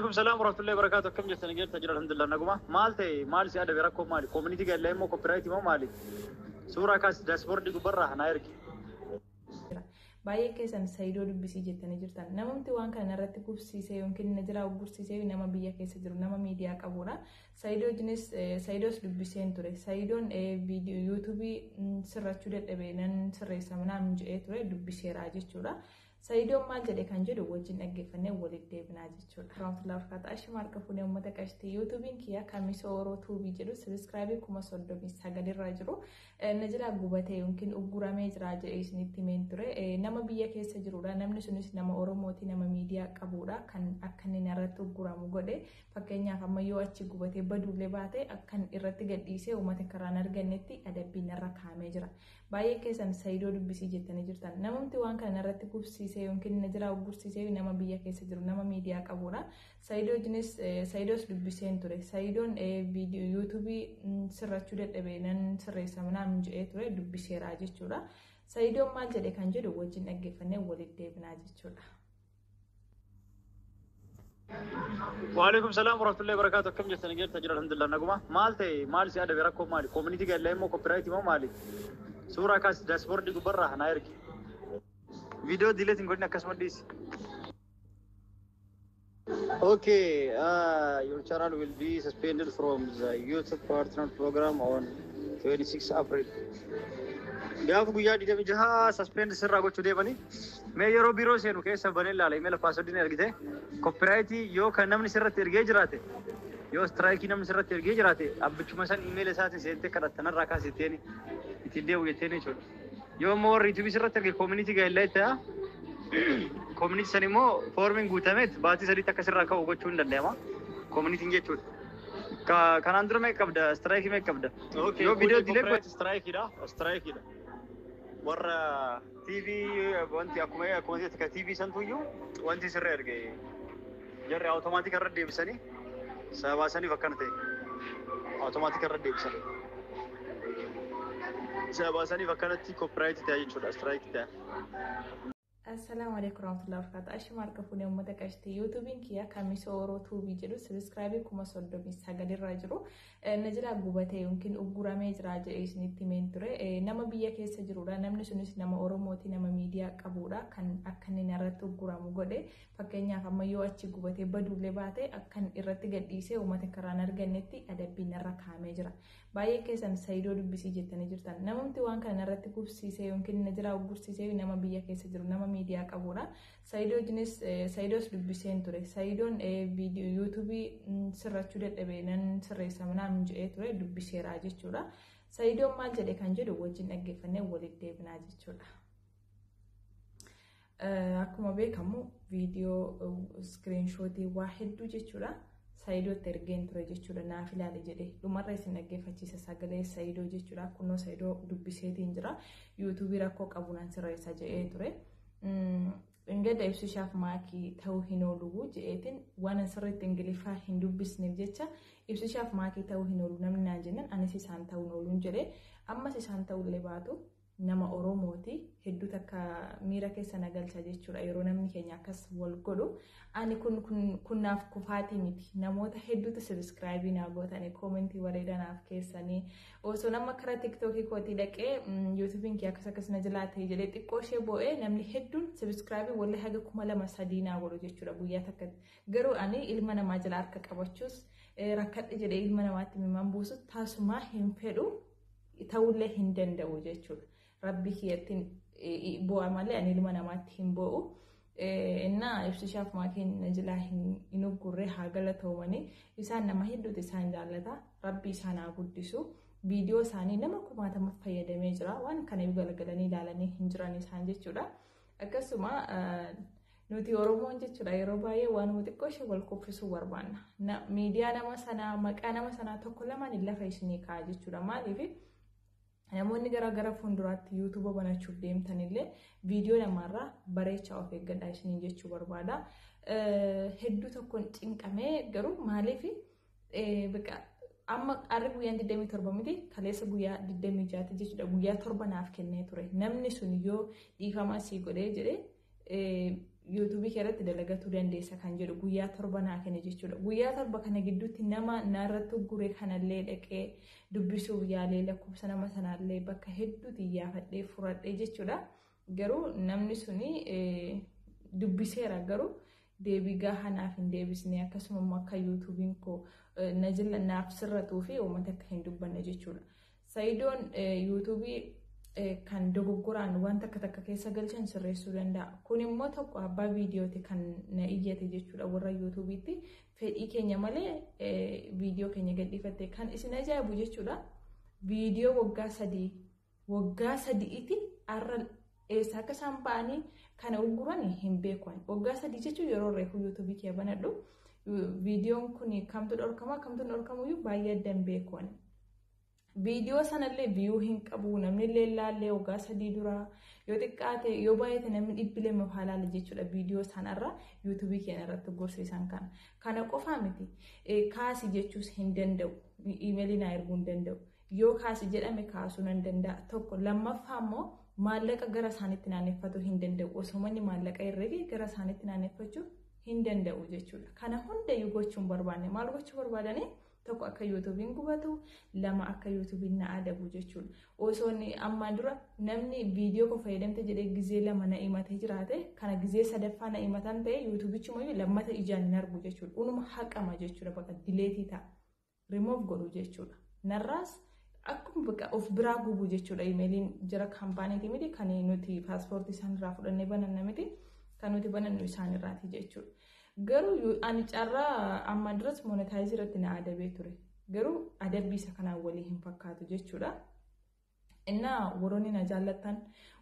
وعليكم السلام ورحمة الله وبركاته. كم جت نجيب تجرى الحمد لله نقوم مال سيادة بيركب مالي كوميونيتي قال لي مو كوبرايتي مو مالي سورة كاس داشبورد دي برا هنايركي baay'ee keessan saayidoo dubbisii jettanii jirtan namumti waan kana irratti gubsiisee yookiin najira gursiisee nama biyya keessa jiru nama miidiyaa qabudha saayidoo jinis saayidoos dubbiseen ture saayidoon viidiyoo yuutuubii sirrachuu dadhabee nan sirreessa manaan jedhee ture dubbiseera jechuudha saayidoon maal jedhe kan jedhu wajjin dhaggeeffannee walitti deebinaa jechuudha rahmatullahi wabarakatuh ashima harka fuunee uummata qashtii yuutuubiin kiyya kamisoo oroo tuubii jedhu sabiskiraabii 39 irra jiru najira gubatee yookiin ugguramee jira jedhee isinitti himeen ture nama biyya keessa jirudha namni sunis nama oromooti nama miidiyaa qabudha kan akka inni irratti ugguramu godhe fakkeenyaaf amma yoo achi gubatee baduulee baate akkan irratti gadhiisee uummata karaan argannetti adabbiin irra kaamee jira baay'ee keessan saayidoo dubbisii jettanii jirtan namumti waan kana irratti gubsiisee yookiin najira gursiisee nama biyya keessa jiru nama miidiyaa qabudha saayidoo jinis saayidoos dubbiseen ture saayidoon viidiyoo yuutuubii sirrachuu dadhabee nan sirreessa manaan jedhee ture dubbiseera jechuudha saayidoon maal jedhe kan jedhu wajjin dhaggeeffannee walitti deebinaa jechuudha. وعليكم السلام ورحمة الله وبركاته. كم جت نجيب تجرى الحمد لله نقوم مال سيادة بيركب مالي كوميونيتي قال لي مو كوبرايتي مو مالي سورة كاس داشبورد دي برا هنايركي فيديو ديليت نقولنا كاس مديس. Okay, your channel will be suspended from the YouTube partner program on 26 April. Gaaf guyyaa didami jaha suspend sirraa gochuu deemanii mee yeroo biiroo seenu keessa banee ilaala email password argite copyright yoo kan namni sirratti ergee jiraate yoo strike namni sirratti ergee jiraate abbichuma san email isaatiin seentee kadhattanarraa kaasitteeni ittiin deebi'u jetteeni jechuudha yoo immoo warri YouTube sirratti ergee community guideline ta'a community san immoo formiin guutameet baatii sadiitti akka sirraa ka'u gochuu hin danda'ama community jechuudha kanaan dura mee qabda strike mee qabda yoo video dilee strike dha warra TV wanti akkuma jettee TV santuyyuu wanti sirra erge jarri automatic irra deebisanii sabaasanii akkana ta'e automatic irra deebisanii sabaasanii akkanatti copyright ta'e jechuudha strike ta'e. Assalamu alaikum warahmatullahi wabarakatuh. Ashima harka fuunee uummata qashtii yuutuubiin kiyya kamisoo oroo tuubii jedhu sabiskiraabii 39 irra jiru najira gubatee yookiin ugguramee jira jedhee isinitti himeen ture nama biyya keessa jirudha namni sunis nama oromooti nama miidiyaa qabudha kan akka inni irratti ugguramu godhe fakkeenyaaf amma yoo achi gubatee baduulee baate akkan irratti gadhiisee uummata karaan argannetti adabbiin irra kaamee jira baay'ee keessan saayidoo dubbisii jettanii jirtan namumti waan kana irratti gubsiisee yookiin najira gursiisee nama biyya keessa jiru nama miidiyaa qabudha saayidoo jinis saayidoos dubbiseen ture saayidoon viidiyoo yuutuubii sirrachuu dadhabee nan sirreessa manaan jedhee ture dubbiseera jechuudha saayidoon maal jedhe kan jedhu wajjin dhaggeeffannee walitti deebinaa jechuudha. Akkuma beekamu viidiyoo screenshootii waa hedduu jechuudha saayidootti ergeen ture jechuudha naaf ilaali jedhe dhumarra isin dhaggeeffachiisa sagalee saayidoo jechuudha kunoo saayidoo dubbiseetiin jira yuutuubii rakkoo qabu nan sirreessa jedhee ture. Ingeda ibsishaaf maakii ta'uu hin oolu jedheetiin waan sirriitti ingiliffaa hin dubbisneef jecha ibsishaaf maakii ta'uu hin oolu namni naan jennan anis isaan ta'uu hin ooluun jedhee ammas isaan ta'ullee baatu nama oromooti hedduu takka miira keessa nagalcha jechuudha yeroo namni keenya akkas wal godhu ani kun naaf kufaatii miti namoota hedduutu sabiskiraabii naa gootanii koomentii bareedanaaf keessanii osoo nama karaa tiktookii kootii dhaqee yuutuubiin kee akkas na jilaatee jedhee xiqqoo ishee bo'ee namni hedduun sabiskiraabii wallee haga 2,300 naa godhu jechuudha guyyaa takkatti garuu ani ilma namaa jala harka qabachuus rakkadhe jedhee ilma namaatti mimaan buusu taasumaa hin fedhu ta'ullee hin danda'u jechuudha. Rabbi kiyattiin bu'aa malee ani ilma namaatti hin bu'u innaa ibsishaaf maakiin jilaa hin uggurree haa galatooman isaan nama hedduutu isaan jaallata rabbi isaan haa guddisu viidiyoo isaanii nama 10,000 fayyadamee jira waan kana galgalanii ilaalanii hin jiran isaan jechuudha akkasuma nuti oromoon jechuudha yeroo baay'ee waan xiqqoo ishee wal kuffisuu barbaanna miidiyaa nama sanaa maqaa nama sanaa tokko lamaan lafa isinii ka'a jechuudha maaliif namoonni gara fuulduraatti yuutuuba banachuuf deemtanillee viidiyoo namarraa bareechaa of eeggadhaa isinii jechuu barbaada hedduu tokkoon cinqamee garuu maaliif amma arri guyyaan 27 miti kaleessa guyyaa 26 jechuudha guyyaa 7 naaf kennee ture namni sun yoo dhiifamaa sii godhee jedhee YouTube keerratti dalagatu dandeessa kan jedhu guyyaa 7 naa kenne jechuudha. Guyyaa 7 kana gidduutti nama narratti guree kanallee dhaqee dubbisuuf yaalee lakkoofsa nama sanaallee bakka hedduutti iyyaafadhee furadhee jechuudha. Garuu namni suni dubbiseera garuu deebii gahaa naaf hin deebisne akkasuma akka YouTubein koo najilla naaf sirratuu fi uummata akka hin dubbanne jechuudha. Saidoon YouTube kan dogoggoraan wanta akka keessa galchan sirreessuu danda'a. Kun immoo tokko abbaa viidiyooti kan na iyyate jechuudha warra YouTube'itti fedhii keenya malee viidiyoo keenya gadhiifatte kan isin ajaa'ibu jechuudha. Viidiyoo waggaa 3 arra eessa akka isaan ba'anii kana ugguranii hin beekan. Waggaa 3 jechuun yeroo reefu YouTube kee banadhu viidiyoon kun kamtu dhorkama kamtu dhorkamuyyuu baay'ee adda hin beekan. Video sanallee view hin qabu namni leellaallee waggaa 3 dura yoo xiqqaate yoo baay'ate namni dhibbilee mafaalaale jechuudha video sanarra YouTube keenya irratti gorsiisan kana qofa miti kaasi jechuus hin danda'u emailii na erguu hin danda'u yoo kaasi jedhame kaasuu nan danda'a tokko lammaffaa immoo maallaqa gara isaaniitti naanneffatu hin danda'u osoo manni maallaqa herrege gara isaaniitti naanneffachuu hin danda'u jechuudha. Kana hundayyuu gochuun barbaanne maal gochuu barbaadanii tokko akka YouTubein gubatu lama akka YouTubein na adabu jechuudha. Osoo ammaan dura namni viidiyoo ko fayyadamte jedhee gizee 2 na himatee jiraate kana gizee 3ffaa na himatan ta'e YouTubichuma lammata ijaan hin argu jechuudha. Unuma haqama jechuudha bakka dileetii ta'a. Remove godhu jechuudha. Narraas akkuma bakka of biraa gubu jechuudha. Emailiin jira kaampaaniitii miti kan nuti paaspoortii isaanirraa fudhannee bananna miti kan nuti banannu isaanirraati jechuudha. Garuu ani carraa amma duras monetize irratti na adabee ture. Garuu adabbii isa kanaan walii hin fakkaatu jechuudha. Innaa warroonni na jaallattan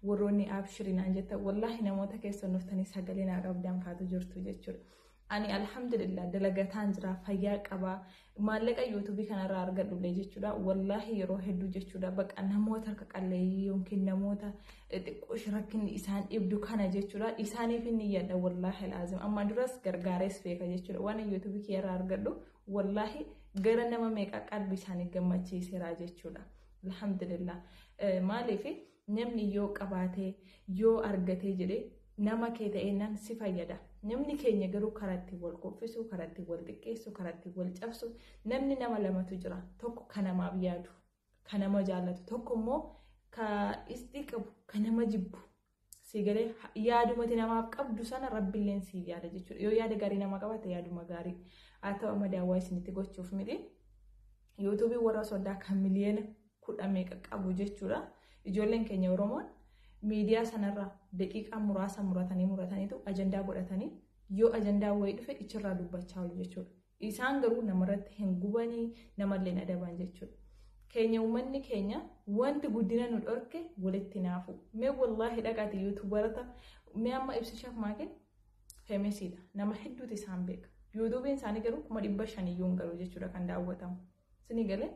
warroonni abshirinaan jettan wallahi namoota keessan dhuftanii sagalee naa qabdan faatu jirtu jechuudha. Ani alhamdulillah dalagataan jira fayyaa qaba maallaqa YouTube kanarraa argadhullee jechuudha. Wallahi yeroo hedduu jechuudha baqa namoota harka qalleeyyii yookiin namoota xiqqoo shirakkini isaan dhibdu kana jechuudha. Isaaniif inni yaada wallahi laazim amma duras gargaarees beeka jechuudha. Waan YouTube keerraa argadhu wallahi gara nama meeqa qalbii isaanii gammachiiseera jechuudha. Alhamdulillah maaliif namni yoo qabaatee yoo argatee jedhee nama kee ta'eennan si fayyada. Namni keenya garuu karatti wal qophisu, karatti wal xiqqeessu, karatti wal cabsu. Namni nama lamatu jira. Tokko kan namaaf yaadu, kan nama jaallatu, tokko immoo ka istii qabu, kan nama jibbu. Sigalee yaadumati namaaf qabdu sana rabbiilleen si yaada jechuudha. Yoo yaada gaarii nama qabaate yaaduma gaarii. Haa ta'u amma daawwaa isinitti gochuuf miti. YouTube warra sodaa kan miliyoona 10 qabu jechuudha. Ijoolleen keenya Oromoon miidiyaa sanarraa daqiiqaa muraasa murataniitu ajandaa godhatanii yoo ajandaa wayii dhufe ichirraa dubbachaa oolu jechuudha. Isaan garuu namarratti hin gubanii namallee adaban jechuudha. Keenya uummanni keenya wanti guddina nu dhorke walitti naafu. Mee wallahi dhaqaati YouTuberata mee amma ibsishaaf maakee feemesiidha. Nama hedduuti isaan beeka. YouTubein isaanii garuu 500 iyyuu garuu jechuudha kan daawwatamu. Sini galee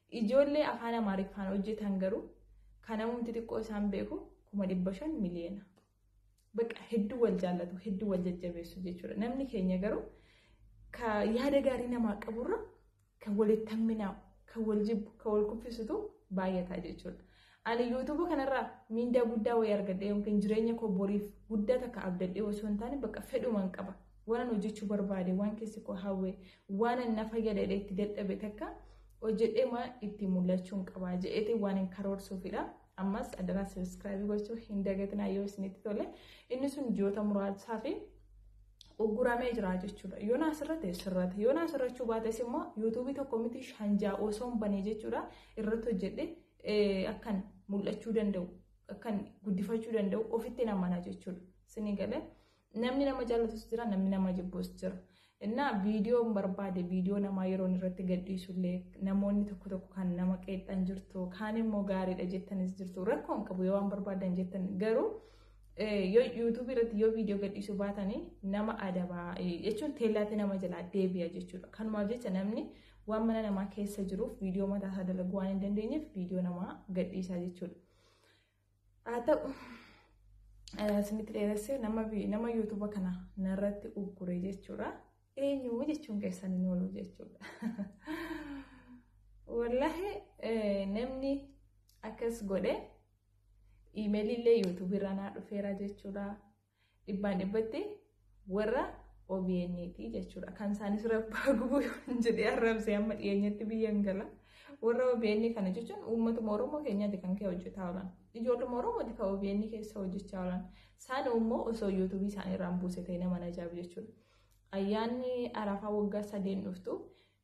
ijoollee afaan Amaariffaan hojjetan garuu kan namumti xiqqoo isaan beeku 500 miliyoona. Bakka hedduu wal jaallatu, hedduu wal jajjabeessu jechuudha. Namni keenya garuu ka yaada gaarii namaa qaburra kan walitti hamminaa, kan wal jibbu, kan wal kuffisutu baay'ataa jechuudha. Ani YouTube kanarraa miindaa guddaa wayii argadhee yookiin jireenya koo boriif guddaa takka abdadhee osoo hin taane bakka fedhumaan qaba. Waan hojjechuu barbaade, waan keessi koo hawwee, waan na fayyadadhee itti dadhabe takka hojjedhee maa itti mul'achuun qaba jedhee waan hin karoorsuufidha. Ammas adaraa subscribe gochuu hin dagatinaa yoo isinitti tole. Inni sun ji'oota muraasaa fi ugguramee jira jechuudha. Yoo na asirratti sirrate, yoo na asirrachuu baates immoo YouTube tokko miti shanjaa osoo hin banee jechuudha. Irratti hojjedhee akkan mul'achuu danda'u, akkan guddifachuu danda'u ofitti namana jechuudha. Sini galee namni nama jaallatus jira, namni nama jibbus jira. Innaa viidiyoon barbaade viidiyoo namaa yeroo irratti gadhiisullee namoonni tokko kan nama qeexxan jirtu kaan immoo gaariidha jettanis jirtu rakkoo hin qabu yoo waan barbaadan jettan garuu YouTube irratti yoo viidiyoo gadhiisuu baatanii nama adabaa jechuun teellaatti nama jalaa deebi'a jechuudha. Kanumaaf jecha namni waan mana namaa keessa jiruuf viidiyoo mataa isaa dalaguu waan hin dandeenyeef viidiyoo namaa gadhiisaa jechuudha. Haa ta'u isinitti dheeressee nama YouTube kana narratti uggure jechuudha. Eenyu jechuun keessan hin oolu jechuudha. Wallahi namni akkas godhe emailillee YouTube irraa naa dhufeera jechuudha. dhibbaan dhibbatti warra OBN ti jechuudha. Kan isaanis rabbaa gubuu hin jedhee arrabsee amma dhiyeenyatti biyyan gala. Warra OBN kana jechuun uummatuma Oromoo keenyaati kan kee hojjetaa oolan. Ijoolluma Oromooti kan OBN keessa hojjechaa oolan. Isaan immoo osoo YouTube isaanii irraan buuse ta'e nama ajaa'ibu jechuudha. Ayyaanni Arafaa waggaa 3 dhuftu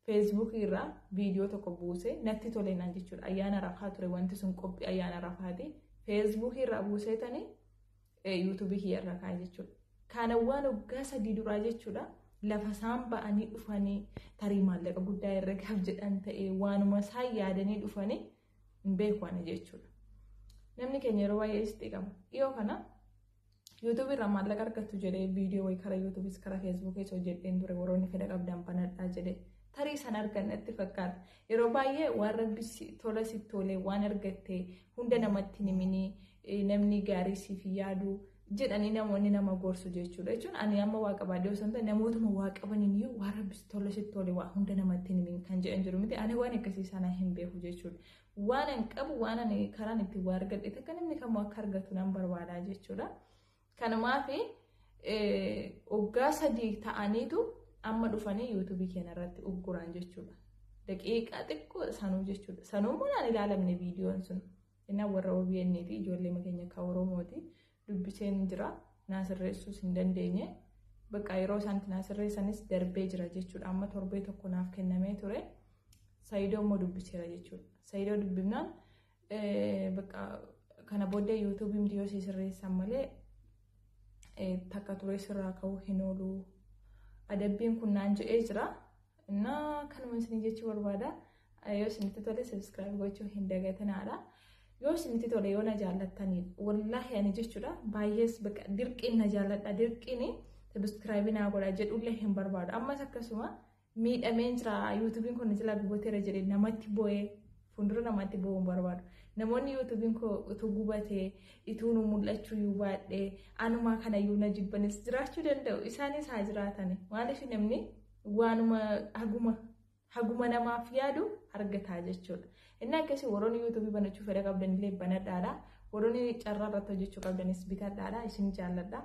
Facebook irraa viidiyoo tokko buuse natti tole naan jechuudha. Ayyaana Arafaa ture wanti sun qophii ayyaana Arafaati. Facebook irraa buuseetanii YouTube irraa kaa'e jechuudha. Kana waan waggaa 3 duraa jechuudha. Lafa isaan ba'anii dhufanii tarii maallaqa guddaa herregaaf jedhan ta'e waanuma isaan yaadanii dhufanii hin beekan jechuudha. Namni keenya yeroo baay'ee isti qaba. Dhiyoo kana YouTube irraa maallaqa argattu jedhee viidiyoo wayii karaa YouTubeis karaa Facebookis hojjedheen ture warroonni fedha qabdan banadhaa jedhee tarii san argannatti fakkaata. Yeroo baay'ee waan rabbi tola sitti tolee waan argatte hunda namatti himanii namni gaarii siif yaadu jedhanii namoonni nama gorsu jechuudha. Jechuun ani amma waa qabaadhee osoo hin taane namootuma waa qabaniin waan rabbi tola sitti tolee waa hunda namatti himin kan jedhan jiru miti. Ani waan akkasii sana hin beeku jechuudha. Waan an qabu waan ani karaan itti waa argadhe takka namni kamuu akka argatu nan barbaadaa jechuudha. Kanumaaf waggaa 3 ta'aniitu amma dhufanii YouTube keenya irratti ugguraan jechuudha. Daqiiqaa xiqqoo sanuu jechuudha. Sanuu munaan ilaalamne viidiyoon sun. Inni warra OBN ti ijoollee keenya kan Oromooti. Dubbiseen jira. Naasirreessuus hin dandeenye. Bakka yeroo isaan naasirreessanis darbee jira jechuudha. Amma torbee tokko naaf kennamee ture. Saayidoo immoo dubbiseera jechuudha. Saayidoo dubbifnaan bakka kana booddee YouTube viidiyoo sirreessan malee takka ture sirraa ka'uu hin oolu. Adabbiin kun naan jedhee jira. Innaa kanuma isin jechuu barbaada. Yoo isinitti tole subscribe gochuu hin dagatinaadha. Yoo isinitti tole yoo na jaallattanii wallahi ani jechuudha baay'ees bakka dirqiin na jaalladha dirqiin subscribe naa godha jedhullee hin barbaadu. Ammas akkasuma miidhameen jira YouTubein kun jila gubateera jedhee namatti bo'ee fuuldura namatti bo'uu barbaadu. Namoonni YouTubein kun utuu gubatee ituu nu mul'achuu yoo baadhee anumaa kana yoo na jibbanis jiraachuu danda'u. Isaanis haa jiraatani. Maaliif namni waanuma haguma namaaf yaadu argataa jechuudha. Inni akkasii warroonni YouTube banachuu fedha qabdanillee banadhaadha. Warroonni carraa irratti hojjechuu qabdanis bitadhaadha. Isin jaalladha.